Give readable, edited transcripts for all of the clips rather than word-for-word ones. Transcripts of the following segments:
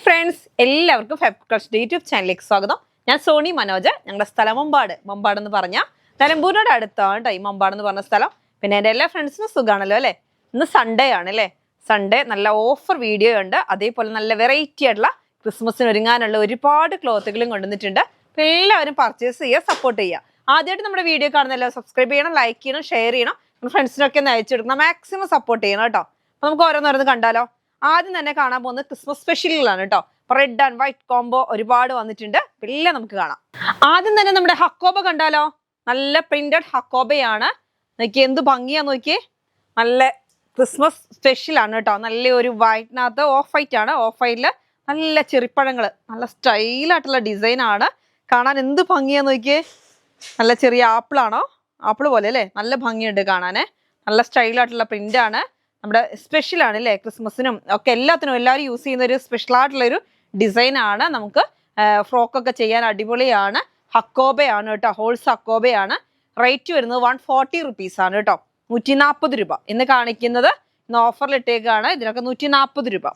Friends, എല്ലാവർക്കും ഫെബ്കൾച്ചർ YouTube ചാനലിലേക്ക് സ്വാഗതം. ഞാൻ സോണി മനോജ്. ഞങ്ങളുടെ സ്ഥലം മമ്പാട് എന്ന് പറഞ്ഞാൽ നിലമ്പൂരിനോട് അടുത്താണ് ഈ മമ്പാട് എന്ന് പറഞ്ഞ സ്ഥലം. പിന്നെ എൻ്റെ എല്ലാ ഫ്രണ്ട്സിനും സുഖമാണല്ലോ അല്ലേ? ഇന്ന് സൺഡേ ആണ് അല്ലേ? സൺഡേ നല്ല ഓഫർ വീഡിയോ ഉണ്ട്. അതേപോലെ നല്ല വെറൈറ്റി ആയിട്ടുള്ള ക്രിസ്മസിന് ഒരുങ്ങാനുള്ള ഒരുപാട് ക്ലോത്തുകളും കൊണ്ടുവന്നിട്ടുണ്ട്. അപ്പോൾ എല്ലാവരും പർച്ചേസ് ചെയ്യുക, സപ്പോർട്ട് ചെയ്യുക. ആദ്യമായിട്ട് നമ്മുടെ വീഡിയോ കാണുന്ന എല്ലാവരും സബ്സ്ക്രൈബ് ചെയ്യണം, ലൈക്ക് ചെയ്യണം, ഷെയർ ചെയ്യണം, ഫ്രണ്ട്സിനൊക്കെ ഒന്ന് അയച്ചു കൊടുക്കണം. മാക്സിമം സപ്പോർട്ട് ചെയ്യണം കേട്ടോ. അപ്പോൾ നമുക്ക് ഓരോന്നോരോന്ന് കണ്ടാലോ. ആദ്യം തന്നെ കാണാൻ പോകുന്നത് ക്രിസ്മസ് സ്പെഷ്യലുകളാണ് കേട്ടോ. റെഡ് ആൻഡ് വൈറ്റ് കോംബോ ഒരുപാട് വന്നിട്ടുണ്ട്. എല്ലാം നമുക്ക് കാണാം. ആദ്യം തന്നെ നമ്മുടെ ഹക്കോബ കണ്ടാലോ. നല്ല പ്രിന്റഡ് ഹക്കോബയാണ്. നോക്കിയേ എന്ത് ഭംഗിയാ നോക്കിയേ. നല്ല ക്രിസ്മസ് സ്പെഷ്യലാണ് കേട്ടോ. നല്ല ഒരു വൈറ്റിനകത്ത് ഓഫ് വൈറ്റ് ആണ്. ഓഫ് വൈറ്റില് നല്ല ചെറിപ്പഴങ്ങൾ, നല്ല സ്റ്റൈലായിട്ടുള്ള ഡിസൈൻ ആണ്. കാണാൻ എന്ത് ഭംഗിയാ നോക്കിയേ. നല്ല ചെറിയ ആപ്പിളാണോ? ആപ്പിൾ പോലെ അല്ലേ? നല്ല ഭംഗിയുണ്ട് കാണാന്. നല്ല സ്റ്റൈലായിട്ടുള്ള പ്രിന്റ് ആണ്. നമ്മുടെ സ്പെഷ്യൽ ആണ് അല്ലേ? ക്രിസ്മസിനും ഒക്കെ എല്ലാത്തിനും എല്ലാവരും യൂസ് ചെയ്യുന്ന ഒരു സ്പെഷ്യൽ ആയിട്ടുള്ള ഒരു ഡിസൈൻ ആണ്. നമുക്ക് ഫ്രോക്കൊക്കെ ചെയ്യാൻ അടിപൊളിയാണ്. ഹക്കോബയാണ് കേട്ടോ. ഹോൾസ് ഹക്കോബയാണ്. റേറ്റ് വരുന്നത് 140 റുപ്പീസ് ആണ് കേട്ടോ. 140 രൂപ ഇന്ന് കാണിക്കുന്നത്. ഇന്ന് ഓഫറിൽ ഇട്ടേക്കാണ്. ഇതിനൊക്കെ 140 രൂപ.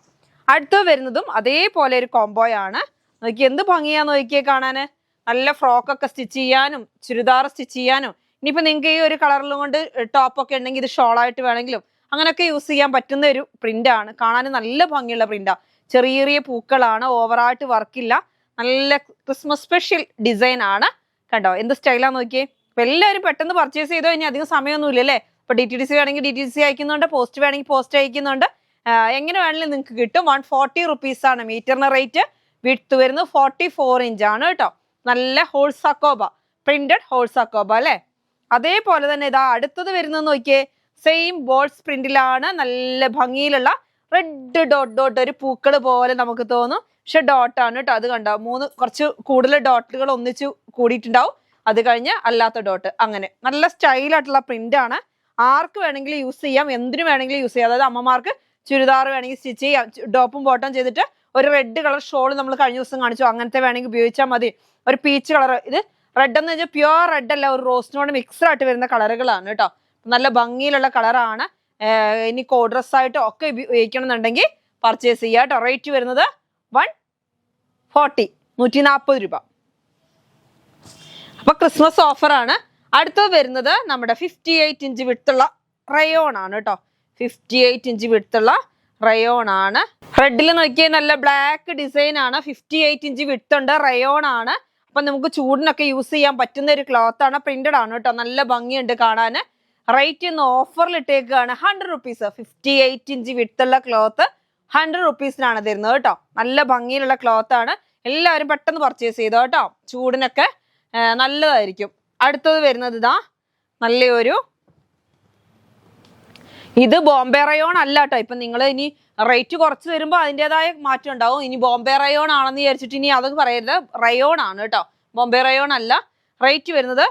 അടുത്ത് വരുന്നതും അതേപോലെ ഒരു കോംബോയാണ്. നോക്കി എന്ത് ഭംഗിയാന്ന് നോക്കിയേ കാണാന്. നല്ല ഫ്രോക്കൊക്കെ സ്റ്റിച്ച് ചെയ്യാനും ചുരിദാർ സ്റ്റിച്ച് ചെയ്യാനും, ഇനിയിപ്പോൾ നിങ്ങൾക്ക് ഈ ഒരു കളറിലും കൊണ്ട് ടോപ്പൊക്കെ ഉണ്ടെങ്കിൽ ഇത് ഷോളായിട്ട് വേണമെങ്കിലും അങ്ങനെയൊക്കെ യൂസ് ചെയ്യാൻ പറ്റുന്ന ഒരു പ്രിന്റ് ആണ്. കാണാൻ നല്ല ഭംഗിയുള്ള പ്രിന്റാ. ചെറിയ ചെറിയ പൂക്കളാണ്. ഓവറായിട്ട് വർക്കില്ല. നല്ല ക്രിസ്മസ് സ്പെഷ്യൽ ഡിസൈൻ ആണ്. കണ്ടോ എന്ത് സ്റ്റൈലാന്ന് നോക്കിയേ. അപ്പൊ എല്ലാവരും പെട്ടെന്ന് പർച്ചേസ് ചെയ്തോ. ഇനി അധികം സമയമൊന്നും ഇല്ലല്ലേ? ഇപ്പൊ DTDC വേണമെങ്കിൽ DTDC അയക്കുന്നുണ്ട്, പോസ്റ്റ് വേണമെങ്കിൽ പോസ്റ്റ് അയക്കുന്നുണ്ട്. എങ്ങനെ വേണമെങ്കിലും നിങ്ങൾക്ക് കിട്ടും. 140 റുപ്പീസ് ആണ് മീറ്ററിന് റേറ്റ്. വിഡ്ത്ത് വരുന്നത് 44 ഇഞ്ച് ആണ് കേട്ടോ. നല്ല ഹോൾസ് അക്കോബ, പ്രിന്റഡ് ഹോൾസ് അക്കോബ അല്ലേ? അതേപോലെ തന്നെ ഇതാ അടുത്തത് വരുന്നത് നോക്കിയേ. സെയിം ബോൾസ് പ്രിന്റിലാണ്. നല്ല ഭംഗിയിലുള്ള റെഡ് ഡോട്ട് ഒരു പൂക്കൾ പോലെ നമുക്ക് തോന്നും. പക്ഷെ ഡോട്ടാണ് കേട്ടോ. അത് കണ്ടോ, കുറച്ച് കൂടുതൽ ഡോട്ടുകൾ ഒന്നിച്ച് കൂടിയിട്ടുണ്ടാവും. അത് കഴിഞ്ഞ് അല്ലാത്ത ഡോട്ട്. അങ്ങനെ നല്ല സ്റ്റൈലായിട്ടുള്ള പ്രിന്റ് ആണ്. ആർക്ക് വേണമെങ്കിലും യൂസ് ചെയ്യാം, എന്തിനു വേണമെങ്കിലും യൂസ് ചെയ്യാം. അതായത് അമ്മമാർക്ക് ചുരിദാർ വേണമെങ്കിൽ സ്റ്റിച്ച് ചെയ്യാം. ടോപ്പും ബോട്ടം ചെയ്തിട്ട് ഒരു റെഡ് കളർ ഷോൾ നമ്മൾ കഴിഞ്ഞ ദിവസം കാണിച്ചു, അങ്ങനത്തെ വേണമെങ്കിൽ ഉപയോഗിച്ചാൽ മതി. ഒരു പീച്ച് കളർ. ഇത് റെഡ് എന്ന് വെച്ചാൽ പ്യുവർ റെഡ് അല്ല, ഒരു റോസിനോട് മിക്സ്ഡ് ആയിട്ട് വരുന്ന കളറുകളാണ് കേട്ടോ. നല്ല ഭംഗിയിലുള്ള കളറാണ്. ഇനി കോ ഡ്രസ്സായിട്ടോ ഒക്കെ ഉപയോഗിക്കണം എന്നുണ്ടെങ്കിൽ പർച്ചേസ് ചെയ്യുക കേട്ടോ. റേറ്റ് വരുന്നത് 140 രൂപ. അപ്പൊ ക്രിസ്മസ് ഓഫറാണ്. അടുത്തത് വരുന്നത് നമ്മുടെ 58 ഇഞ്ച് വിട്ടുള്ള റയോൺ ആണ് കേട്ടോ. 58 ഇഞ്ച് വിട്ടുള്ള റയോൺ ആണ്. റെഡിൽ നോക്കിയാൽ നല്ല ബ്ലാക്ക് ഡിസൈൻ ആണ്. 58 ഇഞ്ച് വിട്ടുണ്ട്. റയോൺ ആണ്. അപ്പൊ നമുക്ക് ചൂടിനൊക്കെ യൂസ് ചെയ്യാൻ പറ്റുന്ന ഒരു ക്ലോത്ത് ആണ്. പ്രിന്റഡ് ആണ് കേട്ടോ. നല്ല ഭംഗിയുണ്ട് കാണാന്. റേറ്റ് ഇന്ന് ഓഫറിൽ ഇട്ടേക്കാണ് 100 റുപ്പീസ്. 58 ഇഞ്ച് വിട്ടുള്ള ക്ലോത്ത് 100 റുപ്പീസിനാണ് തരുന്നത് കേട്ടോ. നല്ല ഭംഗിയിലുള്ള ക്ലോത്ത് ആണ്. എല്ലാവരും പെട്ടെന്ന് പർച്ചേസ് ചെയ്തോ കേട്ടോ. ചൂടിനൊക്കെ നല്ലതായിരിക്കും. അടുത്തത് വരുന്നത് ഇതാ നല്ലൊരു, ഇത് ബോംബെ റയോൺ അല്ല കേട്ടോ. ഇപ്പൊ നിങ്ങൾ ഇനി റേറ്റ് കുറച്ച് വരുമ്പോൾ അതിൻ്റെതായ മാറ്റം ഉണ്ടാവും. ഇനി ബോംബെ റയോൺ ആണെന്ന് വിചാരിച്ചിട്ട് ഇനി അതൊക്കെ പറയരുത്. റയോൺ ആണ് കേട്ടോ, ബോംബെ റയോൺ അല്ല. റേറ്റ് വരുന്നത്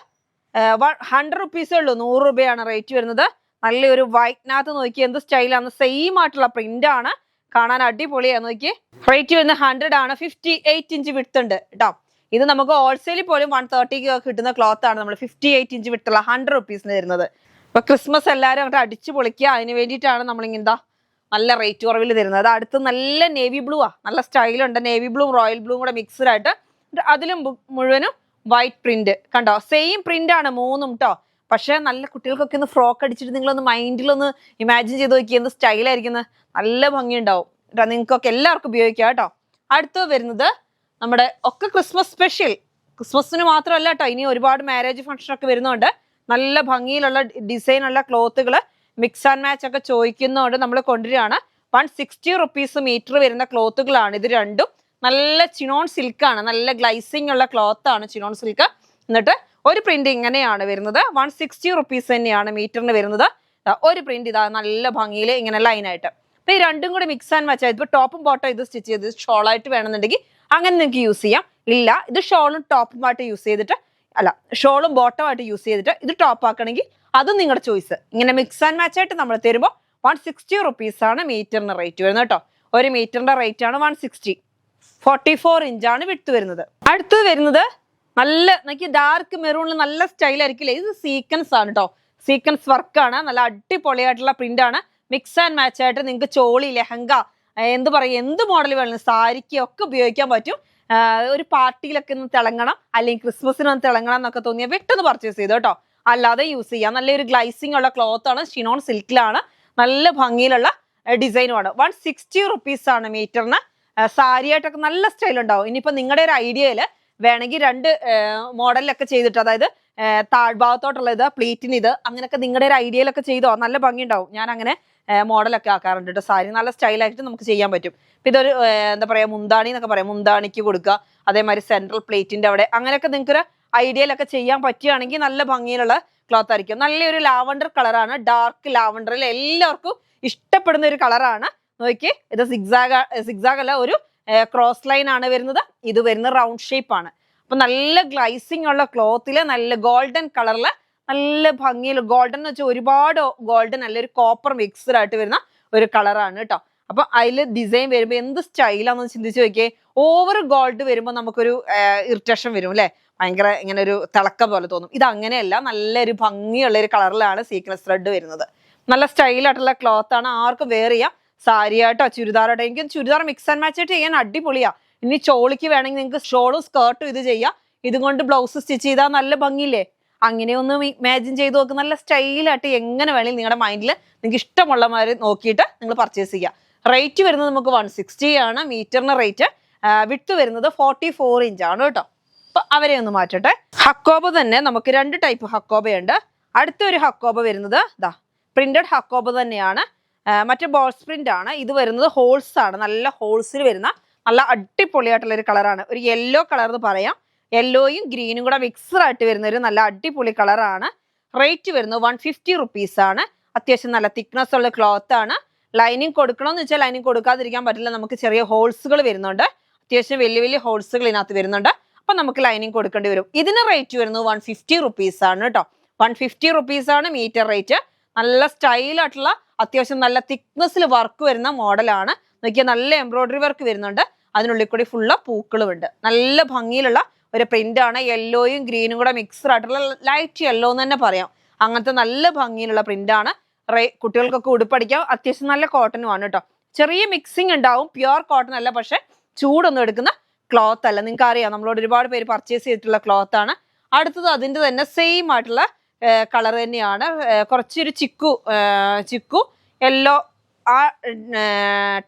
100 റുപ്പീസേ ഉള്ളൂ. 100 രൂപയാണ് റേറ്റ് വരുന്നത്. നല്ലൊരു വൈറ്റിനകത്ത് നോക്കി എന്ത് സ്റ്റൈലാണ്. സെയിം ആയിട്ടുള്ള പ്രിന്റ് ആണ്. കാണാൻ അടിപൊളിയാണ് നോക്കി. റേറ്റ് വരുന്നത് 100 ആണ്. 58 ഇഞ്ച് വിട്ടുണ്ട് കേട്ടോ. ഇത് നമുക്ക് ഹോൾസെയിൽ പോലും 130 കിട്ടുന്ന ക്ലോത്ത് ആണ്. നമ്മൾ 58 ഇഞ്ച് വിട്ടുള്ള 100 റുപ്പീസിന് തരുന്നത്. ഇപ്പൊ ക്രിസ്മസ് എല്ലാവരും അങ്ങോട്ട് അടിച്ചു പൊളിക്കുക. അതിന് വേണ്ടിയിട്ടാണ് നമ്മളിങ്ങനെന്താ നല്ല റേറ്റ് കുറവിൽ തരുന്നത്. അടുത്ത് നല്ല നേവി ബ്ലൂ ആ, നല്ല സ്റ്റൈലുണ്ട്. നേവി ബ്ലൂ റോയൽ ബ്ലൂ കൂടെ മിക്സ്ഡ് ആയിട്ട്. അതിലും മുഴുവനും വൈറ്റ് പ്രിന്റ്. കണ്ടോ സെയിം പ്രിന്റ് ആണ് മൂന്നും കേട്ടോ. പക്ഷെ നല്ല കുട്ടികൾക്കൊക്കെ ഒന്ന് ഫ്രോക്ക് അടിച്ചിട്ട് നിങ്ങളൊന്ന് മൈൻഡിലൊന്ന് ഇമാജിൻ ചെയ്ത് നോക്കി എന്ത് സ്റ്റൈലായിരിക്കുന്നത്. നല്ല ഭംഗി ഉണ്ടാവും കേട്ടോ. നിങ്ങൾക്കൊക്കെ എല്ലാവർക്കും ഉപയോഗിക്കാം കേട്ടോ. അടുത്ത് വരുന്നത് നമ്മുടെ ഒക്കെ ക്രിസ്മസ് സ്പെഷ്യൽ. ക്രിസ്മസിന് മാത്രമല്ല കേട്ടോ, ഇനി ഒരുപാട് മാരേജ് ഫംഗ്ഷനൊക്കെ വരുന്നുണ്ട്. നല്ല ഭംഗിയിലുള്ള ഡിസൈനുള്ള ക്ലോത്തുകൾ മിക്സ് ആൻഡ് മാച്ച് ഒക്കെ ചോദിക്കുന്നതുകൊണ്ട് നമ്മൾ കൊണ്ടുവരികയാണ്. 160 റുപ്പീസ് മീറ്റർ വരുന്ന ക്ലോത്തുകളാണ് ഇത് രണ്ടും. നല്ല ചിനോൺ സിൽക്കാണ്. നല്ല ഗ്ലൈസിങ് ഉള്ള ക്ലോത്ത് ആണ് ചിനോൺ സിൽക്ക്. എന്നിട്ട് ഒരു പ്രിന്റ് ഇങ്ങനെയാണ് വരുന്നത്. 160 റുപ്പീസ് തന്നെയാണ് മീറ്ററിന് വരുന്നത്. ഒരു പ്രിന്റ് ഇതാ നല്ല ഭംഗിയിൽ ഇങ്ങനെ ലൈനായിട്ട്. അപ്പൊ ഈ രണ്ടും കൂടി മിക്സ് ആൻഡ് മാച്ച് ആയിട്ട് ഇപ്പൊ ടോപ്പും ബോട്ടം ഇത് സ്റ്റിച്ച് ചെയ്ത് ഷോളായിട്ട് വേണമെന്നുണ്ടെങ്കിൽ അങ്ങനെ നിങ്ങൾക്ക് യൂസ് ചെയ്യാം. ഇല്ല ഇത് ഷോളും ടോപ്പുമായിട്ട് യൂസ് ചെയ്തിട്ട്, അല്ല ഷോളും ബോട്ടമായിട്ട് യൂസ് ചെയ്തിട്ട് ഇത് ടോപ്പ് ആക്കണമെങ്കിൽ അതും നിങ്ങളുടെ ചോയ്സ്. ഇങ്ങനെ മിക്സ് ആൻഡ് മാച്ച് ആയിട്ട് നമ്മൾ തരുമ്പോൾ 160 റുപ്പീസ് ആണ് മീറ്ററിന് റേറ്റ് വരുന്നത് കേട്ടോ. ഒരു മീറ്ററിന്റെ റേറ്റ് ആണ് 160. 44 ഇഞ്ചാണ് വിട്ട് വരുന്നത്. അടുത്തത് വരുന്നത് നല്ല എനിക്ക് ഡാർക്ക് മെറൂണിൽ നല്ല സ്റ്റൈൽ ആയിരിക്കില്ലേ. ഇത് സീക്വൻസ് ആണ് കേട്ടോ. സീക്വൻസ് വർക്കാണ്. നല്ല അടിപൊളിയായിട്ടുള്ള പ്രിന്റ് ആണ്. മിക്സ് ആൻഡ് മാച്ച് ആയിട്ട് നിങ്ങൾക്ക് ചോളി, ലെഹങ്ക എന്ത് പറയും, എന്ത് മോഡൽ വേണമെങ്കിലും സാരിക്ക് ഒക്കെ ഉപയോഗിക്കാൻ പറ്റും. ഒരു പാർട്ടിയിലൊക്കെ ഒന്ന് തിളങ്ങണം, അല്ലെങ്കിൽ ക്രിസ്മസിന് ഒന്ന് തിളങ്ങണം എന്നൊക്കെ തോന്നിയാൽ പെട്ടെന്ന് പർച്ചേസ് ചെയ്തു കേട്ടോ. അല്ലാതെ യൂസ് ചെയ്യാം. നല്ലൊരു ഗ്ലൈസിംഗ് ഉള്ള ക്ലോത്ത് ആണ്, ഷിനോൺ സിൽക്കിലാണ്, നല്ല ഭംഗിയിലുള്ള ഡിസൈനുമാണ്. 160 റുപ്പീസ് ആണ് മീറ്ററിന്. സാരിയായിട്ടൊക്കെ നല്ല സ്റ്റൈൽ ഉണ്ടാവും. ഇനിയിപ്പോ നിങ്ങളുടെ ഒരു ഐഡിയയില് വേണമെങ്കിൽ 2 മോഡലിലൊക്കെ ചെയ്തിട്ട്, അതായത് താഴ്ഭാഗത്തോട്ടുള്ള ഇത്, പ്ലീറ്റിന് ഇത്, അങ്ങനെയൊക്കെ നിങ്ങളുടെ ഒരു ഐഡിയയിലൊക്കെ ചെയ്തോ, നല്ല ഭംഗി ഉണ്ടാവും. ഞാൻ അങ്ങനെ മോഡലൊക്കെ ആക്കാറുണ്ട് കേട്ടോ. സാരി നല്ല സ്റ്റൈലായിട്ട് നമുക്ക് ചെയ്യാൻ പറ്റും. ഇപ്പൊ ഇതൊരു എന്താ പറയാ, മുന്താണി എന്നൊക്കെ പറയാം, മുന്താണിക്ക് കൊടുക്കുക, അതേമാതിരി സെൻട്രൽ പ്ലേറ്റിന്റെ അവിടെ, അങ്ങനെയൊക്കെ നിങ്ങൾക്കൊരു ഐഡിയയിലൊക്കെ ചെയ്യാൻ പറ്റുകയാണെങ്കിൽ നല്ല ഭംഗിയിലുള്ള ക്ലോത്ത് ആയിരിക്കും. നല്ലൊരു ലാവണ്ടർ കളറാണ്, ഡാർക്ക് ലാവണ്ടറിൽ എല്ലാവർക്കും ഇഷ്ടപ്പെടുന്ന ഒരു കളറാണ്. നോക്കിയേ, ഇത് സിഗ്സാഗ് അല്ല, ഒരു ക്രോസ് ലൈൻ ആണ് വരുന്നത്. ഇത് വരുന്ന റൗണ്ട് ഷേപ്പ് ആണ്. അപ്പൊ നല്ല ഗ്ലൈസിംഗ് ഉള്ള ക്ലോത്തില് നല്ല ഗോൾഡൻ കളറില് നല്ല ഭംഗിയിൽ, ഗോൾഡൻ എന്ന് വെച്ചാൽ ഒരുപാട് ഗോൾഡൻ അല്ല, ഒരു കോപ്പർ മിക്സ്ഡ് ആയിട്ട് വരുന്ന ഒരു കളറാണ് കേട്ടോ. അപ്പൊ അതില് ഡിസൈൻ വരുമ്പോ എന്ത് സ്റ്റൈലാന്ന് ചിന്തിച്ച് നോക്കിയേ. ഓവർ ഗോൾഡ് വരുമ്പോ നമുക്കൊരു ഇറിറ്റേഷൻ വരും അല്ലെ, ഭയങ്കര ഇങ്ങനെ ഒരു തിളക്കം പോലെ തോന്നും. ഇത് അങ്ങനെയല്ല, നല്ലൊരു ഭംഗിയുള്ള ഒരു കളറിലാണ് സീക്വൻസ് ത്രെഡ് വരുന്നത്. നല്ല സ്റ്റൈലായിട്ടുള്ള ക്ലോത്ത് ആണ്, ആർക്കും വെയർ ചെയ്യാം. സാരിയായിട്ടോ ചുരിദാറായിട്ടോ, എനിക്ക് ചുരിദാർ മിക്സ് ആൻഡ് മാച്ച് ആയിട്ട് ചെയ്യാൻ അടിപൊളിയാ. ഇനി ചോളിക്ക് വേണമെങ്കിൽ നിങ്ങൾക്ക് ഷോളും സ്കേർട്ടും ഇത് ചെയ്യാം. ഇതുകൊണ്ട് ബ്ലൗസ് സ്റ്റിച്ച് ചെയ്താൽ നല്ല ഭംഗിയില്ലേ. അങ്ങനെ ഒന്ന് ഇമാജിൻ ചെയ്ത് നോക്ക്. നല്ല സ്റ്റൈലായിട്ട് എങ്ങനെ വേണമെങ്കിൽ നിങ്ങളുടെ മൈൻഡിൽ നിങ്ങൾക്ക് ഇഷ്ടമുള്ള മാതിരി നോക്കിയിട്ട് നിങ്ങൾ പർച്ചേസ് ചെയ്യുക. റേറ്റ് വരുന്നത് നമുക്ക് 160 ആണ് മീറ്ററിന് റേറ്റ്. വിട്ട് വരുന്നത് 44 ഇഞ്ചാണ് കേട്ടോ. അപ്പൊ അവരെ ഒന്ന് മാറ്റട്ടെ. ഹക്കോബ തന്നെ നമുക്ക് 2 ടൈപ്പ് ഹക്കോബയുണ്ട്. അടുത്തൊരു ഹക്കോബ വരുന്നത് ഇതാ, പ്രിന്റഡ് ഹക്കോബ തന്നെയാണ്, മറ്റേ ബോൾസ് പ്രിന്റ് ആണ്. ഇത് വരുന്നത് ഹോൾസ് ആണ്, നല്ല ഹോൾസിൽ വരുന്ന നല്ല അടിപൊളിയായിട്ടുള്ള ഒരു കളറാണ്. ഒരു യെല്ലോ കളർ എന്ന് പറയാം. യെല്ലോയും ഗ്രീനും കൂടെ മിക്സ്ഡ് ആയിട്ട് വരുന്ന ഒരു നല്ല അടിപൊളി കളറാണ്. റേറ്റ് വരുന്നത് 150 റുപ്പീസ് ആണ്. അത്യാവശ്യം നല്ല തിക്നെസ് ഉള്ള ക്ലോത്ത് ആണ്. ലൈനിങ് കൊടുക്കണമെന്ന് വെച്ചാൽ ലൈനിങ് കൊടുക്കാതിരിക്കാൻ പറ്റില്ല. നമുക്ക് ചെറിയ ഹോൾസുകൾ വരുന്നുണ്ട്, അത്യാവശ്യം വലിയ വലിയ ഹോൾസുകൾ ഇതിനകത്ത് വരുന്നുണ്ട്. അപ്പൊ നമുക്ക് ലൈനിങ് കൊടുക്കേണ്ടി വരും. ഇതിന് റേറ്റ് വരുന്നത് 150 റുപ്പീസ് ആണ് കേട്ടോ. 150 റുപ്പീസ് ആണ് മീറ്റർ റേറ്റ്. നല്ല സ്റ്റൈലായിട്ടുള്ള അത്യാവശ്യം നല്ല തിക്നെസ്സിൽ വർക്ക് വരുന്ന മോഡലാണ്. നോക്കിയാൽ നല്ല എംബ്രോയിഡറി വർക്ക് വരുന്നുണ്ട്. അതിനുള്ളിൽ കൂടി ഫുള്ള് പൂക്കളും ഉണ്ട്. നല്ല ഭംഗിയിലുള്ള ഒരു പ്രിന്റ് ആണ്. യെല്ലോയും ഗ്രീനും കൂടെ മിക്സ്ഡ് ആയിട്ടുള്ള ലൈറ്റ് യെല്ലോ എന്ന് തന്നെ പറയാം. അങ്ങനത്തെ നല്ല ഭംഗിയിലുള്ള പ്രിന്റ് ആണ്. കുട്ടികൾക്കൊക്കെ ഉടുപ്പടിക്കാം. അത്യാവശ്യം നല്ല കോട്ടനും ആണ് കേട്ടോ. ചെറിയ മിക്സിംഗ് ഉണ്ടാവും, പ്യുവർ കോട്ടൺ അല്ല, പക്ഷെ ചൂടൊന്നും എടുക്കുന്ന ക്ലോത്ത് അല്ല. നിങ്ങൾക്ക് അറിയാം, നമ്മളോട് ഒരുപാട് പേര് പർച്ചേസ് ചെയ്തിട്ടുള്ള ക്ലോത്ത് ആണ്. അടുത്തത് അതിന്റെ തന്നെ സെയിം ആയിട്ടുള്ള കളർ തന്നെയാണ്. കുറച്ചൊരു ചിക്കു യെല്ലോ ആ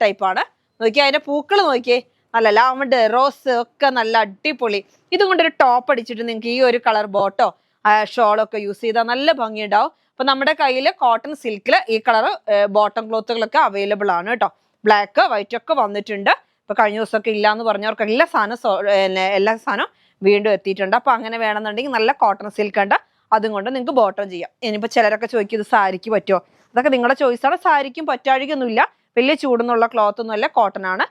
ടൈപ്പാണ്. നോക്കിയാൽ അതിന്റെ പൂക്കൾ നോക്കിയേ, നല്ല ലാവണ്ടർ റോസ് ഒക്കെ നല്ല അടിപൊളി. ഇതും കൊണ്ടൊരു ടോപ്പ് അടിച്ചിട്ട് നിങ്ങൾക്ക് ഈ ഒരു കളർ ബോട്ടോ ഷോളൊക്കെ യൂസ് ചെയ്താൽ നല്ല ഭംഗിയുണ്ടാവും. അപ്പൊ നമ്മുടെ കയ്യിൽ കോട്ടൺ സിൽക്കിൽ ഈ കളർ ബോട്ടം ക്ലോത്തുകളൊക്കെ അവൈലബിൾ ആണ് കേട്ടോ. ബ്ലാക്ക് വൈറ്റ് ഒക്കെ വന്നിട്ടുണ്ട്. ഇപ്പൊ കഴിഞ്ഞ ദിവസമൊക്കെ ഇല്ലാന്ന് പറഞ്ഞവർക്ക് എല്ലാ സാധനവും വീണ്ടും എത്തിയിട്ടുണ്ട്. അപ്പൊ അങ്ങനെ വേണമെന്നുണ്ടെങ്കിൽ നല്ല കോട്ടൺ സിൽക്ക് ഉണ്ട്, അതും കൊണ്ട് നിങ്ങൾക്ക് ബോട്ടം ചെയ്യാം. ഇനിയിപ്പോൾ ചിലരൊക്കെ ചോദിക്കും ഇത് സാരിക്ക് പറ്റുമോ, അതൊക്കെ നിങ്ങളുടെ ചോയ്സാണ്. സാരിക്കും പറ്റാഴികൊന്നുമില്ല, വലിയ ചൂടൊന്നുള്ള ക്ലോത്ത് ഒന്നും അല്ല, കോട്ടൺ ആണ്.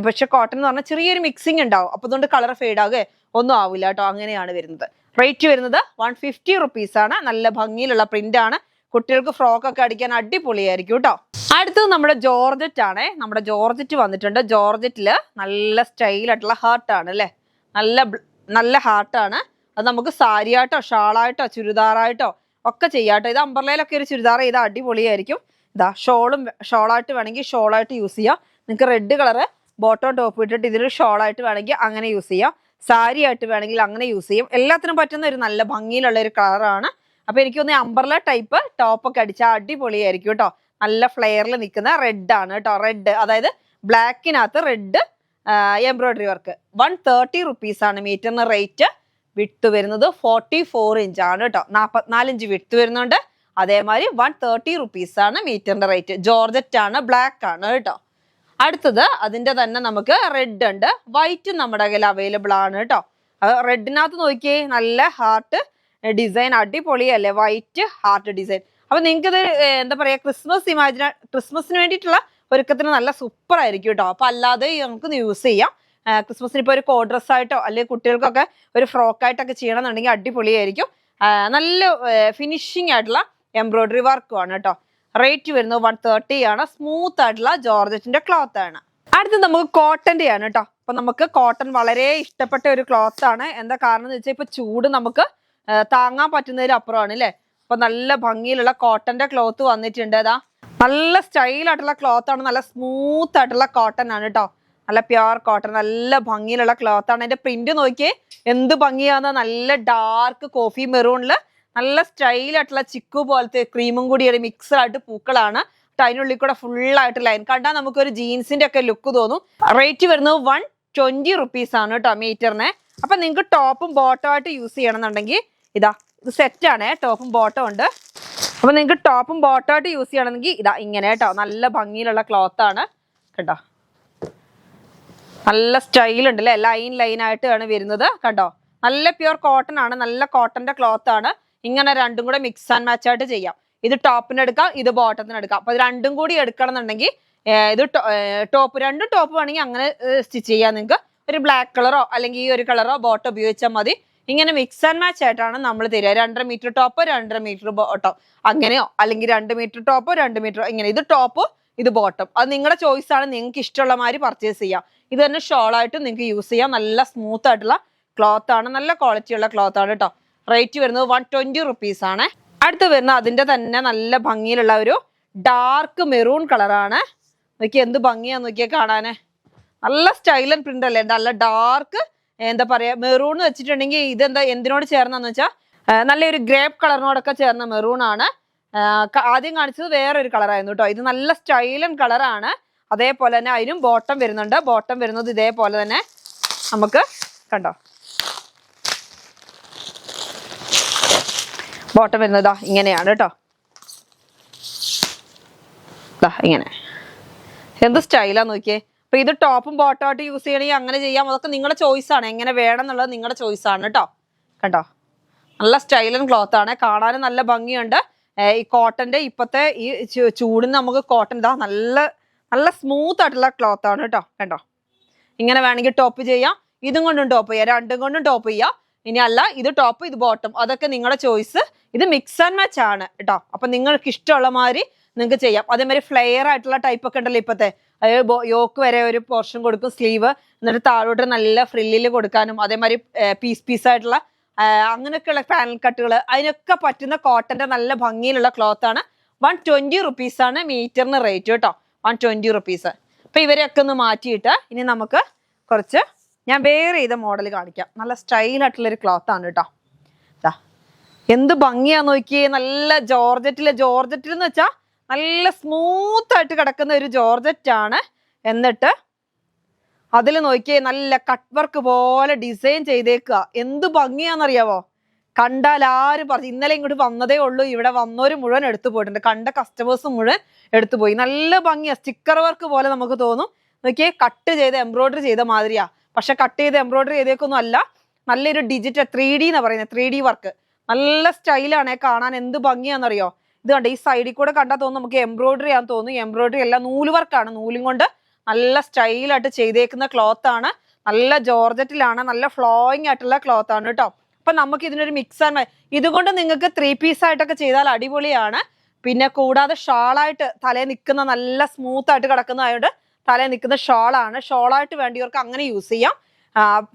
പക്ഷെ കോട്ടൺ എന്ന് പറഞ്ഞാൽ ചെറിയൊരു മിക്സിംഗ് ഉണ്ടാവും, അപ്പൊ അതുകൊണ്ട് കളർ ഫെയ്ഡ് ആകുക ഒന്നും ആവില്ല കേട്ടോ. അങ്ങനെയാണ് വരുന്നത്. റേറ്റ് വരുന്നത് 150 റുപ്പീസ് ആണ്. നല്ല ഭംഗിയിലുള്ള പ്രിന്റ് ആണ്. കുട്ടികൾക്ക് ഫ്രോക്ക് ഒക്കെ അടിക്കാൻ അടിപൊളിയായിരിക്കും കേട്ടോ. അടുത്തത് നമ്മുടെ ജോർജറ്റ് ആണ്. നമ്മുടെ ജോർജറ്റ് വന്നിട്ടുണ്ട്. ജോർജറ്റില് നല്ല സ്റ്റൈലായിട്ടുള്ള ഹാർട്ടാണ് അല്ലേ, നല്ല ഹാർട്ടാണ്. അത് നമുക്ക് സാരിയായിട്ടോ ഷാളായിട്ടോ ചുരിദാറായിട്ടോ ഒക്കെ ചെയ്യാട്ടോ. ഇത് അമ്പർലയിലൊക്കെ ഒരു ചുരിദാർ ചെയ്താൽ അടിപൊളിയായിരിക്കും. ഇതാ ഷോളായിട്ട് വേണമെങ്കിൽ ഷോളായിട്ട് യൂസ് ചെയ്യാം. നിങ്ങൾക്ക് റെഡ് കളറ് ബോട്ടം ടോപ്പ് ഇട്ടിട്ട് ഇതിലൊരു ഷോളായിട്ട് വേണമെങ്കിൽ അങ്ങനെ യൂസ് ചെയ്യാം. സാരി ആയിട്ട് വേണമെങ്കിൽ അങ്ങനെ യൂസ് ചെയ്യും. എല്ലാത്തിനും പറ്റുന്ന ഒരു നല്ല ഭംഗിയിലുള്ള ഒരു കളറാണ്. അപ്പൊ എനിക്ക് തോന്നുന്നു അംബർല ടൈപ്പ് ടോപ്പൊക്കെ അടിച്ചാൽ അടിപൊളിയായിരിക്കും കേട്ടോ. നല്ല ഫ്ലെയറിൽ നിൽക്കുന്ന റെഡ് ആണ് കേട്ടോ. റെഡ് അതായത് ബ്ലാക്കിനകത്ത് റെഡ് എംബ്രോയിഡറി വർക്ക്. 130 റുപ്പീസ് ആണ് മീറ്ററിന് റേറ്റ്. വിട്ട് വരുന്നത് 44 ഇഞ്ച് ആണ് കേട്ടോ. 44 ഇഞ്ച് വിട്ട് വരുന്നുണ്ട്. അതേമാതിരി 130 റുപ്പീസ് ആണ് മീറ്ററിന്റെ റേറ്റ്. ജോർജറ്റ് ആണ്, ബ്ലാക്ക് ആണ് കേട്ടോ. അടുത്തത് അതിന്റെ തന്നെ നമുക്ക് റെഡ് ഉണ്ട്, വൈറ്റ് നമ്മുടെ കയ്യിൽ അവൈലബിൾ ആണ് കേട്ടോ. റെഡിനകത്ത് നോക്കിയേ, നല്ല ഹാർട്ട് ഡിസൈൻ അടിപൊളിയല്ലേ, വൈറ്റ് ഹാർട്ട് ഡിസൈൻ. അപ്പൊ നിങ്ങൾക്ക് ഇത് എന്താ പറയാ, ക്രിസ്മസിന് വേണ്ടിയിട്ടുള്ള ഒരുക്കത്തിന് നല്ല സൂപ്പർ ആയിരിക്കും കേട്ടോ. അപ്പൊ അല്ലാതെ നമുക്ക് യൂസ് ചെയ്യാം. ക്രിസ്മസിന് ഇപ്പോൾ ഒരു കോഡ് ഡ്രസ് ആയിട്ടോ അല്ലെങ്കിൽ കുട്ടികൾക്കൊക്കെ ഒരു ഫ്രോക്കായിട്ടൊക്കെ ചെയ്യണമെന്നുണ്ടെങ്കിൽ അടിപൊളിയായിരിക്കും. നല്ല ഫിനിഷിംഗ് ആയിട്ടുള്ള എംബ്രോയിഡറി വർക്കുമാണ് കേട്ടോ. റേറ്റ് വരുന്നത് 130 ആണ്. സ്മൂത്ത് ആയിട്ടുള്ള ജോർജറ്റിന്റെ ക്ലോത്ത് ആണ്. അടുത്ത് നമുക്ക് കോട്ടന്റെ ആണ് കേട്ടോ. അപ്പൊ നമുക്ക് കോട്ടൺ വളരെ ഇഷ്ടപ്പെട്ട ഒരു ക്ലോത്ത് ആണ്. എന്താ കാരണം എന്ന് വെച്ചാൽ ഇപ്പൊ ചൂട് നമുക്ക് താങ്ങാൻ പറ്റുന്നതിന് അപ്പുറമാണ് അല്ലേ. അപ്പൊ നല്ല ഭംഗിയിലുള്ള കോട്ടന്റെ ക്ലോത്ത് വന്നിട്ടുണ്ട്. അതാ നല്ല സ്റ്റൈലായിട്ടുള്ള ക്ലോത്ത് ആണ്, നല്ല സ്മൂത്ത് ആയിട്ടുള്ള കോട്ടൺ ആണ് കേട്ടോ. നല്ല പ്യുവർ കോട്ടൺ, നല്ല ഭംഗിയിലുള്ള ക്ലോത്ത് ആണ്. അതിന്റെ പ്രിന്റ് നോക്കിയേ എന്ത് ഭംഗിയാന്ന്. നല്ല ഡാർക്ക് കോഫി മെറൂണില് നല്ല സ്റ്റൈലായിട്ടുള്ള ചിക്കു പോലത്തെ ക്രീമും കൂടി ഒരു മിക്സ് ആയിട്ട് പൂക്കളാണ്. അതിനുള്ളിൽ കൂടെ ഫുള്ളായിട്ട് ലൈൻ കണ്ടാൽ നമുക്കൊരു ജീൻസിന്റെ ഒക്കെ ലുക്ക് തോന്നും. റേറ്റ് വരുന്നത് 120 റുപ്പീസ് ആണ് കേട്ടോ മീറ്ററിന്. അപ്പൊ നിങ്ങൾക്ക് ടോപ്പും ബോട്ടം ആയിട്ട് യൂസ് ചെയ്യണമെന്നുണ്ടെങ്കിൽ ഇതാ ഇത് സെറ്റ് ആണ്, ടോപ്പും ബോട്ടം ഉണ്ട്. അപ്പൊ നിങ്ങൾക്ക് ടോപ്പും ബോട്ടം ആയിട്ട് യൂസ് ചെയ്യണമെങ്കിൽ ഇതാ ഇങ്ങനെ കേട്ടോ, നല്ല ഭംഗിയിലുള്ള ക്ലോത്ത് ആണ് കേട്ടോ. നല്ല സ്റ്റൈൽ ഉണ്ട് അല്ലേ, ലൈൻ ആയിട്ടാണ് വരുന്നത് കണ്ടോ. നല്ല പ്യുവർ കോട്ടൺ ആണ്, നല്ല കോട്ടന്റെ ക്ലോത്ത് ആണ്. ഇങ്ങനെ രണ്ടും കൂടെ മിക്സ് ആൻഡ് മാച്ച് ആയിട്ട് ചെയ്യാം. ഇത് ടോപ്പിന് എടുക്കാം, ഇത് ബോട്ടത്തിന് എടുക്കാം. അപ്പൊ ഇത് രണ്ടും കൂടി എടുക്കണം എന്നുണ്ടെങ്കിൽ ഇത് രണ്ടും ടോപ്പ് വേണമെങ്കിൽ അങ്ങനെ സ്റ്റിച്ച് ചെയ്യാം. നിങ്ങൾക്ക് ഒരു ബ്ലാക്ക് കളറോ അല്ലെങ്കിൽ ഈ ഒരു കളറോ ബോട്ടം ഉപയോഗിച്ചാൽ മതി. ഇങ്ങനെ മിക്സ് ആൻഡ് മാച്ച് ആയിട്ടാണ് നമ്മൾ തരിക. 2.5 മീറ്റർ ടോപ്പ് 2.5 മീറ്റർ ബോട്ടം അങ്ങനെയോ, അല്ലെങ്കിൽ 2 മീറ്റർ ടോപ്പ് 2 മീറ്റർ ഇങ്ങനെ. ഇത് ടോപ്പ് ഇത് ബോട്ടം, അത് നിങ്ങളുടെ ചോയ്സ് ആണ്. നിങ്ങൾക്ക് ഇഷ്ടമുള്ള മാതിരി പർച്ചേസ് ചെയ്യാം. ഇത് തന്നെ ഷോൾ ആയിട്ട് നിങ്ങൾക്ക് യൂസ് ചെയ്യാം. നല്ല സ്മൂത്ത് ആയിട്ടുള്ള ക്ലോത്ത് ആണ്, നല്ല ക്വാളിറ്റി ഉള്ള ക്ലോത്ത് ആണ് കേട്ടോ. റേറ്റ് വരുന്നത് 120 റുപ്പീസ് ആണ്. അടുത്ത് വരുന്ന അതിന്റെ തന്നെ നല്ല ഭംഗിയിലുള്ള ഒരു ഡാർക്ക് മെറൂൺ കളറാണ്. നോക്കിയാൽ എന്ത് ഭംഗിയാന്ന് നോക്കിയാൽ കാണാന്. നല്ല സ്റ്റൈൽ ആൻഡ് പ്രിന്റ് അല്ലേ, നല്ല ഡാർക്ക് എന്താ പറയാ മെറൂൺ വെച്ചിട്ടുണ്ടെങ്കിൽ ഇതെന്താ എന്തിനോട് ചേർന്നാന്ന് വെച്ചാൽ നല്ലൊരു ഗ്രേപ്പ് കളറിനോടൊക്കെ ചേർന്ന മെറൂൺ ആണ്. ആദ്യം കാണിച്ചത് വേറൊരു കളറായിരുന്നു കേട്ടോ. ഇത് നല്ല സ്റ്റൈൽ ആൻഡ് കളറാണ്. അതേപോലെ തന്നെ അതിനും ബോട്ടം വരുന്നുണ്ട്. ബോട്ടം വരുന്നത് ഇതേപോലെ തന്നെ നമുക്ക് കണ്ടോ, ബോട്ടം വരുന്നതാ ഇങ്ങനെയാണ് കേട്ടോ. ഇങ്ങനെ എന്ത് സ്റ്റൈലാന്ന് നോക്കിയേ. അപ്പൊ ഇത് ടോപ്പും ബോട്ടം ആയിട്ട് യൂസ് ചെയ്യണമെങ്കിൽ അങ്ങനെ ചെയ്യാം. അതൊക്കെ നിങ്ങളുടെ ചോയ്സ് ആണ്, എങ്ങനെ വേണം എന്നുള്ളത് നിങ്ങളുടെ ചോയ്സ് ആണ് കേട്ടോ. കണ്ടോ നല്ല സ്റ്റൈൽ ആൻഡ് ക്ലോത്ത് ആണ്, കാണാനും നല്ല ഭംഗിയുണ്ട്. ഈ കോട്ടന്റെ ഇപ്പത്തെ ഈ ചൂടിന് നമുക്ക് കോട്ടൺ ഇതാ നല്ല നല്ല സ്മൂത്ത് ആയിട്ടുള്ള ക്ലോത്ത് ആണ് കേട്ടോ. കണ്ടോ ഇങ്ങനെ വേണമെങ്കിൽ ടോപ്പ് ചെയ്യാം, ഇതും കൊണ്ടും ടോപ്പ് ചെയ്യാം, രണ്ടും കൊണ്ടും ടോപ്പ് ചെയ്യാം. ഇനി അല്ല ഇത് ടോപ്പ് ഇത് ബോട്ടം, അതൊക്കെ നിങ്ങളുടെ ചോയ്സ്. ഇത് മിക്സ് ആൻഡ് മാച്ച് ആണ് കേട്ടോ. അപ്പൊ നിങ്ങൾക്ക് ഇഷ്ടമുള്ള മാതിരി നിങ്ങൾക്ക് ചെയ്യാം. അതേമാതിരി ഫ്ലെയർ ആയിട്ടുള്ള ടൈപ്പ് ഒക്കെ ഉണ്ടല്ലോ ഇപ്പത്തെ, അതായത് യോക്ക് വരെ ഒരു പോർഷൻ കൊടുക്കും സ്ലീവ്, എന്നിട്ട് താഴോട്ട് നല്ല ഫ്രില്ലിൽ കൊടുക്കാനും, അതേമാതിരി പീസ് ആയിട്ടുള്ള അങ്ങനെയൊക്കെയുള്ള പാനൽ കട്ടുകൾ, അതിനൊക്കെ പറ്റുന്ന കോട്ടന്റെ നല്ല ഭംഗിയിലുള്ള ക്ലോത്ത് ആണ്. 120 റുപ്പീസ് ആണ് മീറ്ററിന് റേറ്റ് കേട്ടോ. 120 റുപ്പീസ്. അപ്പൊ ഇവരെയൊക്കെ ഒന്ന് മാറ്റിയിട്ട് ഇനി നമുക്ക് കുറച്ച് ഞാൻ വേറെ ചെയ്ത മോഡൽ കാണിക്കാം. നല്ല സ്റ്റൈൽ ആയിട്ടുള്ളൊരു ക്ലോത്ത് ആണ് കേട്ടോ. എന്ത് ഭംഗിയാന്ന് നോക്കിയേ. നല്ല ജോർജറ്റിൽ എന്ന് വെച്ചാൽ നല്ല സ്മൂത്ത് ആയിട്ട് കിടക്കുന്ന ഒരു ജോർജറ്റ് ആണ്. എന്നിട്ട് അതിൽ നോക്കിയേ നല്ല കട്ട് വർക്ക് പോലെ ഡിസൈൻ ചെയ്തേക്കുക. എന്ത് ഭംഗിയാന്നറിയാവോ. കണ്ടാൽ ആരും പറഞ്ഞു. ഇന്നലെ ഇങ്ങോട്ട് വന്നതേ ഉള്ളൂ, ഇവിടെ വന്നവര് മുഴുവൻ എടുത്തു പോയിട്ടുണ്ട്, കണ്ട കസ്റ്റമേഴ്സ് മുഴുവൻ എടുത്തു പോയി. നല്ല ഭംഗിയാ, സ്റ്റിക്കർ വർക്ക് പോലെ നമുക്ക് തോന്നും. നോക്കിയേ കട്ട് ചെയ്ത് എംബ്രോയിഡറി ചെയ്ത മാതിരിയാ. പക്ഷെ കട്ട് ചെയ്ത് എംബ്രോയിഡറി ചെയ്തേക്കൊന്നും അല്ല, നല്ലൊരു ഡിജിറ്റൽ 3D എന്നാ പറയുന്നത്, 3D വർക്ക്. നല്ല സ്റ്റൈലാണ്, കാണാൻ എന്ത് ഭംഗിയാന്നറിയോ. ഇത് കണ്ട ഈ സൈഡിൽ കൂടെ കണ്ടാൽ തോന്നും നമുക്ക് എംബ്രോയിഡറി ആണെന്ന് തോന്നുന്നു. എംബ്രോയിഡറി അല്ല, നൂല് വർക്കാണ്. നൂലും കൊണ്ട് നല്ല സ്റ്റൈലായിട്ട് ചെയ്തേക്കുന്ന ക്ലോത്ത് ആണ്. നല്ല ജോർജറ്റിലാണ്, നല്ല ഫ്ലോയിങ് ആയിട്ടുള്ള ക്ലോത്ത് ആണ് കേട്ടോ. അപ്പൊ നമുക്ക് ഇതിനൊരു മിക്സ് ആൻഡ് ഇതുകൊണ്ട് നിങ്ങൾക്ക് 3 പീസ് ആയിട്ടൊക്കെ ചെയ്താൽ അടിപൊളിയാണ്. പിന്നെ കൂടാതെ ഷാളായിട്ട് തലേ നിൽക്കുന്ന നല്ല സ്മൂത്ത് ആയിട്ട് കിടക്കുന്നതായോണ്ട് തലേ നിൽക്കുന്ന ഷാളാണ്. ഷാളായിട്ട് വേണ്ടിയവർക്ക് അങ്ങനെ യൂസ് ചെയ്യാം.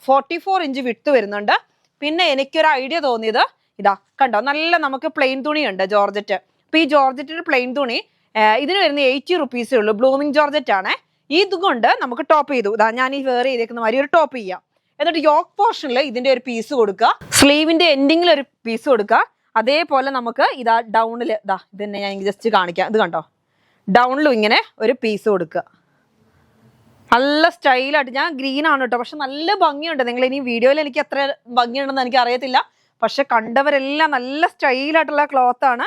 44 ഇഞ്ച് വിട്ട് വരുന്നുണ്ട്. പിന്നെ എനിക്കൊരു ഐഡിയ തോന്നിയത് ഇതാ കണ്ടോ, നല്ല നമുക്ക് പ്ലെയിൻ തുണിയുണ്ട് ജോർജറ്റ്. അപ്പൊ ഈ ജോർജറ്റിന്റെ പ്ലെയിൻ തുണി ഇതിന് വരുന്ന 80 റുപ്പീസേ ഉള്ളൂ. ബ്ലൂമിങ് ജോർജറ്റ് ആണ്. ഇതുകൊണ്ട് നമുക്ക് ടോപ്പ് ചെയ്തു. ഇതാ ഞാൻ ഈ വേറെ ചെയ്തേക്കുന്ന മാതിരി ഒരു ടോപ്പ് ചെയ്യാം. എന്നിട്ട് യോക്ക് പോർഷനിൽ ഇതിന്റെ ഒരു പീസ് കൊടുക്കുക, സ്ലീവിന്റെ എൻഡിങ്ങിൽ ഒരു പീസ് കൊടുക്കുക. അതേപോലെ നമുക്ക് ഇതാ ഡൗണിൽ ഇതാ ഇത് തന്നെ ഞാൻ ജസ്റ്റ് കാണിക്കാം. ഇത് കണ്ടോ, ഡൗണിലും ഇങ്ങനെ ഒരു പീസ് കൊടുക്കുക. നല്ല സ്റ്റൈലായിട്ട്. ഞാൻ ഗ്രീൻ ആണ് കേട്ടോ, പക്ഷെ നല്ല ഭംഗിയുണ്ട്. നിങ്ങൾ ഇനി വീഡിയോയിൽ എനിക്ക് എത്ര ഭംഗിയുണ്ടെന്ന് എനിക്ക് അറിയത്തില്ല, പക്ഷെ കണ്ടവരെല്ലാം നല്ല സ്റ്റൈലായിട്ടുള്ള ക്ലോത്ത് ആണ്.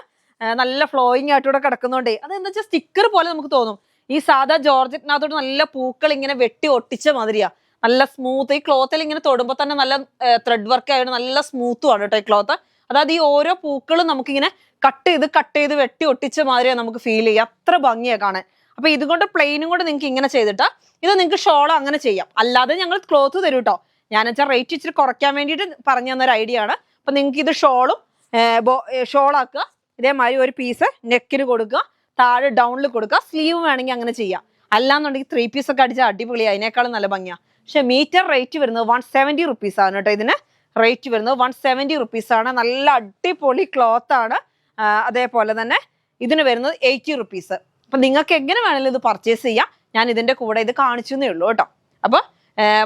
നല്ല ഫ്ലോയിങ് ആയിട്ടൂടെ കിടക്കുന്നോണ്ടേ അതെന്താ വെച്ചാൽ സ്റ്റിക്കർ പോലെ നമുക്ക് തോന്നും. ഈ സാധാ ജോർജറ്റിനകത്തോട്ട് നല്ല പൂക്കൾ ഇങ്ങനെ വെട്ടി ഒട്ടിച്ച മാതിരിയാ, നല്ല സ്മൂത്ത്. ഈ ക്ലോത്തിൽ ഇങ്ങനെ തൊടുമ്പോൾ തന്നെ നല്ല ത്രെഡ് വർക്ക് ആയിട്ട് നല്ല സ്മൂത്തും ആണ് കേട്ടോ ഈ ക്ലോത്ത്. അതായത് ഈ ഓരോ പൂക്കളും നമുക്കിങ്ങനെ കട്ട് ചെയ്ത് വെട്ടി ഒട്ടിച്ച മാതിരിയാ നമുക്ക് ഫീൽ ചെയ്യുക. അത്ര ഭംഗിയാ കാണാൻ. അപ്പൊ ഇതുകൊണ്ട് പ്ലെയിനും കൂടെ നിങ്ങൾക്ക് ഇങ്ങനെ ചെയ്തിട്ടാ ഇത് നിങ്ങൾക്ക് ഷോൾ അങ്ങനെ ചെയ്യാം. അല്ലാതെ ഞങ്ങൾ ക്ലോത്ത് തരും കേട്ടോ. ഞാൻ വെച്ചാൽ റേറ്റ് ഇച്ചിരി കുറയ്ക്കാൻ വേണ്ടിയിട്ട് പറഞ്ഞു തന്നൊരു ഐഡിയ ആണ്. അപ്പൊ നിങ്ങൾക്ക് ഇത് ഷോളാക്കുക. ഇതേമാതിരി ഒരു പീസ് നെക്കിന് കൊടുക്കുക, താഴെ ഡൗണിൽ കൊടുക്കുക. സ്ലീവ് വേണമെങ്കിൽ അങ്ങനെ ചെയ്യാം. അല്ലാന്നുണ്ടെങ്കിൽ 3 പീസ് ഒക്കെ അടിച്ചാൽ അടിപൊളിയാണ്, അതിനേക്കാളും നല്ല ഭംഗിയാണ്. പക്ഷെ മീറ്റർ റേറ്റ് വരുന്നത് 170 റുപ്പീസ് ആണ് കേട്ടോ. ഇതിന് റേറ്റ് വരുന്നത് 170 റുപ്പീസ് ആണ്. നല്ല അടിപൊളി ക്ലോത്ത് ആണ്. അതേപോലെ തന്നെ ഇതിന് വരുന്നത് 80 റുപ്പീസ്. അപ്പൊ നിങ്ങൾക്ക് എങ്ങനെ വേണമെങ്കിലും ഇത് പർച്ചേസ് ചെയ്യാം. ഞാൻ ഇതിന്റെ കൂടെ ഇത് കാണിച്ചേ ഉള്ളൂ കേട്ടോ. അപ്പൊ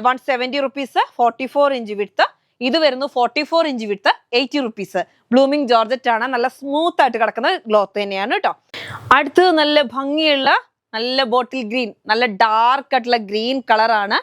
170 റുപ്പീസ് 44 ഇഞ്ച് വിഡ്ത്ത്. ഇത് വരുന്നു 44 inch width 80 rupees. Blooming georgette ആണ്. നല്ല സ്മൂത്ത് ആയിട്ട് കിടക്കുന്ന ക്ലോത്ത് തന്നെയാണ് കേട്ടോ. അടുത്തത് നല്ല ഭംഗിയുള്ള നല്ല ബോട്ടിൽ ഗ്രീൻ, നല്ല ഡാർക്ക് ആയിട്ടുള്ള ഗ്രീൻ കളറാണ്.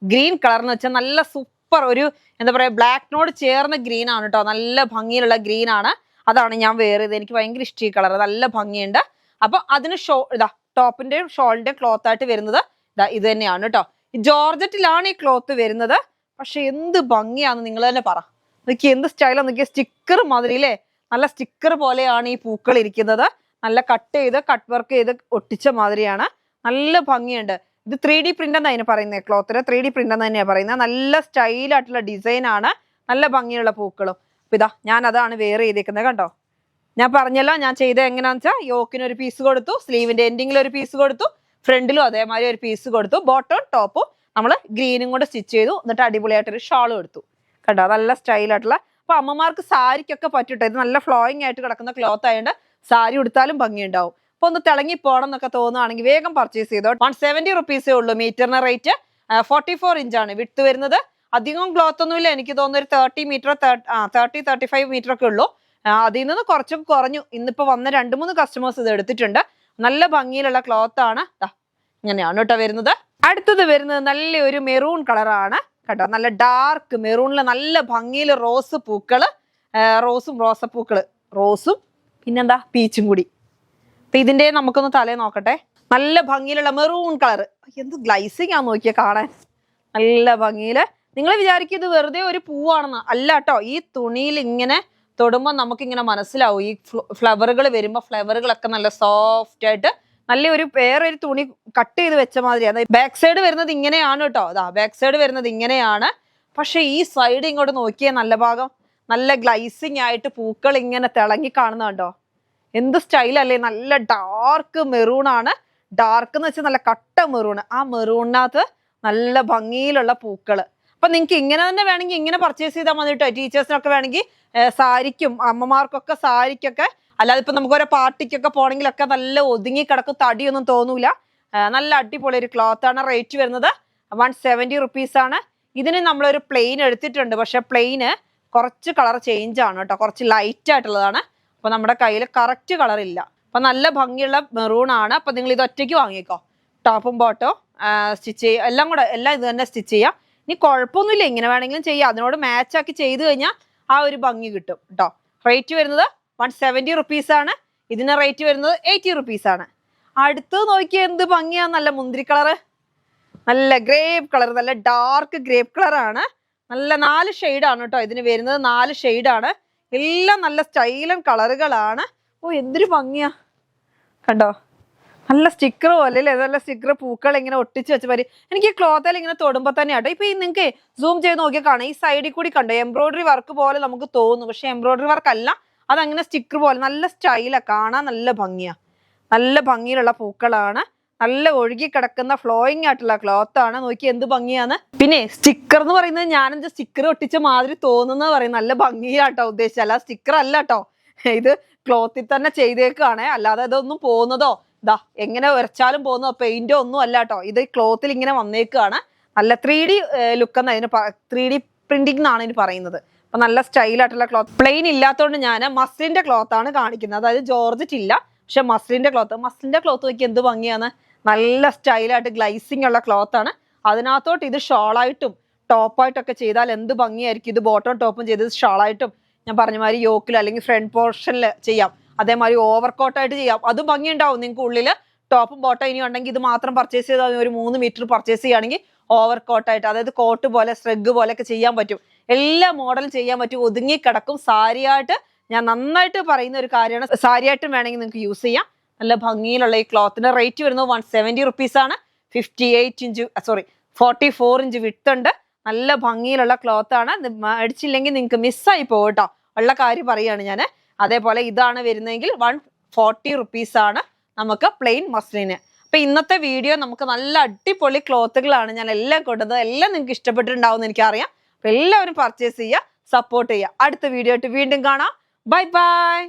ഗ്രീൻ കളർ എന്ന് വെച്ചാൽ നല്ല സൂപ്പർ ഒരു എന്താ പറയാ ബ്ലാക്കിനോട് ചേർന്ന ഗ്രീൻ ആണ് കേട്ടോ. നല്ല ഭംഗിയിലുള്ള ഗ്രീൻ ആണ്. അതാണ് ഞാൻ വെയർ ചെയ്തത്. എനിക്ക് ഭയങ്കര ഇഷ്ടം ഈ കളർ, നല്ല ഭംഗിയുണ്ട്. അപ്പൊ അതിന് ഇതാ ടോപ്പിന്റെയും ഷോളിന്റെയും ക്ലോത്ത് ആയിട്ട് വരുന്നത് ഇതാ ഇത് തന്നെയാണ് കേട്ടോ. ജോർജറ്റിലാണ് ഈ ക്ലോത്ത് വരുന്നത്. പക്ഷെ എന്ത് ഭംഗിയാന്ന് നിങ്ങൾ തന്നെ പറ. നോക്കി എന്ത് സ്റ്റൈലാണ് നോക്കിയ, സ്റ്റിക്കർ മാതിരിയില്ലേ, നല്ല സ്റ്റിക്കർ പോലെയാണ് ഈ പൂക്കൾ ഇരിക്കുന്നത്. നല്ല കട്ട് വർക്ക് ചെയ്ത് ഒട്ടിച്ച മാതിരിയാണ്. നല്ല ഭംഗിയുണ്ട്. ഇത് 3D പ്രിന്റ് എന്ന് അതിന് പറയുന്നത്. ക്ലോത്തിന് 3D പ്രിന്റ് എന്ന് തന്നെയാണ് പറയുന്നത്. നല്ല സ്റ്റൈലായിട്ടുള്ള ഡിസൈൻ ആണ്. നല്ല ഭംഗിയുള്ള പൂക്കളും. അപ്പൊ ഇതാ ഞാൻ അതാണ് വെയർ ചെയ്തേക്കുന്നത് കണ്ടോ. ഞാൻ പറഞ്ഞല്ലോ ഞാൻ ചെയ്തത് എങ്ങനെയാന്ന് വെച്ചാൽ യോക്കിന് ഒരു പീസ് കൊടുത്തു, സ്ലീവിന്റെ എൻഡിങ്ങിൽ ഒരു പീസ് കൊടുത്തു, ഫ്രണ്ടിലും അതേമാതിരി ഒരു പീസ് കൊടുത്തു, ബോട്ടം ടോപ്പും നമ്മൾ ഗ്രീനും കൊണ്ട് സ്റ്റിച്ച് ചെയ്തു. എന്നിട്ട് അടിപൊളിയായിട്ടൊരു ഷാളും എടുത്തു കണ്ടോ. നല്ല സ്റ്റൈലായിട്ടുള്ള. അപ്പൊ അമ്മമാർക്ക് സാരിക്കൊക്കെ പറ്റൂട്ടോ. ഇത് നല്ല ഫ്ലോയിങ് ആയിട്ട് കിടക്കുന്ന ക്ലോത്ത് ആയതുകൊണ്ട് സാരി ഉടുത്താലും ഭംഗിയുണ്ടാവും. അപ്പൊ ഒന്ന് തിളങ്ങി പോകണം എന്നൊക്കെ തോന്നുകയാണെങ്കിൽ വേഗം പർച്ചേസ് ചെയ്തോ. 170 റുപ്പീസേ ഉള്ളൂ മീറ്ററിന് റേറ്റ്. 44 ഇഞ്ചാണ് വിഡ്ത്ത് വരുന്നത്. അധികം ക്ലോത്ത് ഒന്നുമില്ല. എനിക്ക് തോന്നുന്നു ഒരു 30 മീറ്റർ 35 മീറ്റർ ഒക്കെ ഉള്ളൂ. അതിൽ നിന്ന് കുറച്ചൊക്കെ കുറഞ്ഞു. ഇന്നിപ്പോ വന്ന 2-3 കസ്റ്റമേഴ്സ് ഇത് എടുത്തിട്ടുണ്ട്. നല്ല ഭംഗിയിലുള്ള ക്ലോത്ത് ആണ്. ഇങ്ങനെയാണ് കേട്ടോ വരുന്നത്. അടുത്തത് വരുന്നത് നല്ലൊരു മെറൂൺ കളറാണ് കേട്ടോ. നല്ല ഡാർക്ക് മെറൂണില് നല്ല ഭംഗിയിൽ റോസ് പൂക്കള്, റോസും പിന്നെന്താ പീച്ചും കൂടി. അപ്പൊ ഇതിന്റെ നമുക്കൊന്ന് തലേ നോക്കട്ടെ. നല്ല ഭംഗിയിലുള്ള മെറൂൺ കളർ. എന്ത് ഗ്ലൈസിങ് ആ നോക്കിയാ കാണാൻ. നല്ല ഭംഗിയില്. നിങ്ങൾ വിചാരിക്കും ഇത് വെറുതെ ഒരു പൂവാണെന്ന്. അല്ല കേട്ടോ. ഈ തുണിയിൽ ഇങ്ങനെ തൊടുമ്പോൾ നമുക്കിങ്ങനെ മനസ്സിലാവും. ഈ ഫ്ലവറുകൾ വരുമ്പോൾ ഫ്ലവറുകളൊക്കെ നല്ല സോഫ്റ്റ് ആയിട്ട് നല്ലൊരു വേറൊരു തുണി കട്ട് ചെയ്ത് വെച്ച മാതിരിയാണ്. ബാക്ക് സൈഡ് വരുന്നത് ഇങ്ങനെയാണ് കേട്ടോ. അതാ ബാക്ക് സൈഡ് വരുന്നത് ഇങ്ങനെയാണ്. പക്ഷെ ഈ സൈഡ് ഇങ്ങോട്ട് നോക്കിയേ നല്ല ഭാഗം നല്ല ഗ്ലൈസിങ് ആയിട്ട് പൂക്കൾ ഇങ്ങനെ തിളങ്ങി കാണുന്നുണ്ടോ. എന്ത് സ്റ്റൈലല്ലേ. നല്ല ഡാർക്ക് മെറൂൺ ആണ്. ഡാർക്ക് എന്ന് വെച്ചാൽ നല്ല കട്ട മെറൂൺ. ആ മെറൂണിനകത്ത് നല്ല ഭംഗിയിലുള്ള പൂക്കള്. അപ്പൊ നിങ്ങൾക്ക് ഇങ്ങനെ തന്നെ വേണമെങ്കിൽ ഇങ്ങനെ പർച്ചേസ് ചെയ്താൽ മതി കേട്ടോ. ടീച്ചേഴ്സിനൊക്കെ വേണമെങ്കിൽ സാരിക്കും അമ്മമാർക്കൊക്കെ സാരിക്കൊക്കെ, അല്ലാതെ ഇപ്പൊ നമുക്ക് ഓരോ പാർട്ടിക്കൊക്കെ പോകണമെങ്കിലൊക്കെ നല്ല ഒതുങ്ങി കിടക്കും, തടിയൊന്നും തോന്നൂല. നല്ല അടിപൊളി ഒരു ക്ലോത്ത് ആണ്. റേറ്റ് വരുന്നത് 170 റുപ്പീസ് ആണ്. ഇതിന് നമ്മളൊരു പ്ലെയിൻ എടുത്തിട്ടുണ്ട്. പക്ഷെ പ്ലെയിന് കുറച്ച് കളർ ചേഞ്ച് ആണ് കേട്ടോ. കുറച്ച് ലൈറ്റ് ആയിട്ടുള്ളതാണ്. അപ്പൊ നമ്മുടെ കയ്യിൽ കറക്റ്റ് കളർ ഇല്ല. അപ്പൊ നല്ല ഭംഗിയുള്ള മെറൂൺ ആണ്. അപ്പൊ നിങ്ങൾ ഇത് ഒറ്റയ്ക്ക് വാങ്ങിക്കോ. ടോപ്പും ബോട്ടോ സ്റ്റിച്ച് ചെയ്യുക, എല്ലാം ഇത് തന്നെ സ്റ്റിച്ച് ചെയ്യാം. ഇനി കുഴപ്പമൊന്നുമില്ല, ഇങ്ങനെ വേണമെങ്കിലും ചെയ്യാം. അതിനോട് മാച്ച് ആക്കി ചെയ്ത് കഴിഞ്ഞാൽ ആ ഒരു ഭംഗി കിട്ടും കേട്ടോ. റേറ്റ് വരുന്നത് 170 റുപ്പീസ് ആണ്. ഇതിന് റേറ്റ് വരുന്നത് 80 റുപ്പീസ് ആണ്. അടുത്ത് നോക്കിയാൽ എന്ത് ഭംഗിയാ. നല്ല മുന്തിരി കളറ്, നല്ല ഗ്രേപ്പ് കളർ, നല്ല ഡാർക്ക് ഗ്രേപ്പ് കളറാണ്. നല്ല 4 ഷെയ്ഡാണ് കേട്ടോ ഇതിന് വരുന്നത്. 4 ഷെയ്ഡാണ്. എല്ലാം നല്ല സ്റ്റൈലൻ കളറുകളാണ്. ഓ എന്തൊരു ഭംഗിയാ കണ്ടോ. നല്ല സ്റ്റിക്കർ പോലെ അല്ലേ. നല്ല സ്റ്റിക്കർ പൂക്കൾ ഇങ്ങനെ ഒട്ടിച്ച് വെച്ച മാതിരി. എനിക്ക് ഈ ക്ലോത്തിൽ ഇങ്ങനെ തൊടുമ്പോൾ തന്നെ ആട്ടോ. ഇപ്പൊ ഈ നിങ്ങൾക്ക് സൂം ചെയ്ത് നോക്കിയാൽ കാണാം. ഈ സൈഡിൽ കൂടി കണ്ടോ എംബ്രോയിഡറി വർക്ക് പോലെ നമുക്ക് തോന്നും. പക്ഷെ എംബ്രോയിഡറി വർക്ക് അല്ല, അതങ്ങനെ സ്റ്റിക്കർ പോലെ നല്ല സ്റ്റൈലാ കാണാൻ. നല്ല ഭംഗിയാ. നല്ല ഭംഗിയിലുള്ള പൂക്കളാണ്. നല്ല ഒഴുകി കിടക്കുന്ന ഫ്ലോയിങ് ആയിട്ടുള്ള ക്ലോത്ത് ആണ്. നോക്കി എന്ത് ഭംഗിയാണ്. പിന്നെ സ്റ്റിക്കർ എന്ന് പറയുന്നത് ഞാനെന്ത് സ്റ്റിക്കർ ഒട്ടിച്ച മാതിരി തോന്നുന്നത് പറയും. നല്ല ഭംഗിയാട്ടോ ഉദ്ദേശിച്ച, അല്ല സ്റ്റിക്കർ അല്ല കേട്ടോ. ഇത് ക്ലോത്തിൽ തന്നെ ചെയ്തേക്കാണ്. അല്ലാതെ ഇതൊന്നും പോകുന്നതോ ഇതാ എങ്ങനെ വരച്ചാലും പോകുന്നതോ പെയിന്റോ ഒന്നും അല്ല കേട്ടോ. ഇത് ക്ലോത്തിൽ ഇങ്ങനെ വന്നേക്കാണ്. നല്ല 3D ലുക്ക് എന്ന് അതിന് 3D പ്രിന്റിംഗ് എന്നാണ് ഇതിന് പറയുന്നത്. അപ്പൊ നല്ല സ്റ്റൈലായിട്ടുള്ള ക്ലോത്ത്. പ്ലെയിൻ ഇല്ലാത്തതുകൊണ്ട് ഞാൻ മസ്ലിന്റെ ക്ലോത്ത് ആണ് കാണിക്കുന്നത്. അതായത് ജോർജറ്റ് ഇല്ല, പക്ഷെ മസ്ലിന്റെ ക്ലോത്ത് നോക്കി എന്ത് ഭംഗിയാണ്. നല്ല സ്റ്റൈലായിട്ട് ഗ്ലൈസിങ് ഉള്ള ക്ലോത്ത് ആണ്. അതിനകത്തോട്ട് ഇത് ഷോളായിട്ടും ടോപ്പായിട്ടൊക്കെ ചെയ്താൽ എന്ത് ഭംഗിയായിരിക്കും. ഇത് ബോട്ടം ടോപ്പും ചെയ്തത് ഷാളായിട്ടും ഞാൻ പറഞ്ഞ മാതിരി യോക്കിൽ അല്ലെങ്കിൽ ഫ്രണ്ട് പോർഷനിൽ ചെയ്യാം. അതേമാതിരി ഓവർകോട്ടായിട്ട് ചെയ്യാം. അതും ഭംഗിയുണ്ടാവും. നിങ്ങൾക്ക് ഉള്ളിൽ ടോപ്പും ബോട്ടം ഇനി ഉണ്ടെങ്കിൽ ഇത് മാത്രം പർച്ചേസ് ചെയ്താൽ ഒരു 3 മീറ്റർ പർച്ചേസ് ചെയ്യുകയാണെങ്കിൽ ഓവർകോട്ടായിട്ട്, അതായത് കോട്ട് പോലെ സ്ട്രഗ് പോലെയൊക്കെ ചെയ്യാൻ പറ്റും. എല്ലാ മോഡലും ചെയ്യാൻ പറ്റും. ഒതുങ്ങി കിടക്കും. സാരിയായിട്ട് ഞാൻ നന്നായിട്ട് പറയുന്ന ഒരു കാര്യമാണ്. സാരിയായിട്ടും വേണമെങ്കിൽ നിങ്ങൾക്ക് യൂസ് ചെയ്യാം. നല്ല ഭംഗിയിലുള്ള ഈ ക്ലോത്തിന്റെ റേറ്റ് വരുന്നത് 170 റുപ്പീസ് ആണ്. 44 ഇഞ്ച് വിഡ്ത്ത് ഉണ്ട്. നല്ല ഭംഗിയിലുള്ള ക്ലോത്ത് ആണ്. അടിച്ചില്ലെങ്കിൽ നിങ്ങൾക്ക് മിസ്സായി പോകും കേട്ടോ. ഉള്ള കാര്യം പറയുകയാണ് ഞാൻ. അതേപോലെ ഇതാണ് വരുന്നതെങ്കിൽ 140 റുപ്പീസ് ആണ് നമുക്ക് പ്ലെയിൻ മസ്ലിന്. അപ്പൊ ഇന്നത്തെ വീഡിയോ നമുക്ക് നല്ല അടിപൊളി ക്ലോത്തുകളാണ് ഞാൻ എല്ലാം കൊണ്ടുവന്നത്. എല്ലാം നിങ്ങൾക്ക് ഇഷ്ടപ്പെട്ടിട്ടുണ്ടാവും എന്ന് എനിക്കറിയാം. അപ്പൊ എല്ലാവരും പർച്ചേസ് ചെയ്യുക, സപ്പോർട്ട് ചെയ്യുക. അടുത്ത വീഡിയോ ആയിട്ട് വീണ്ടും കാണാം. Bye bye.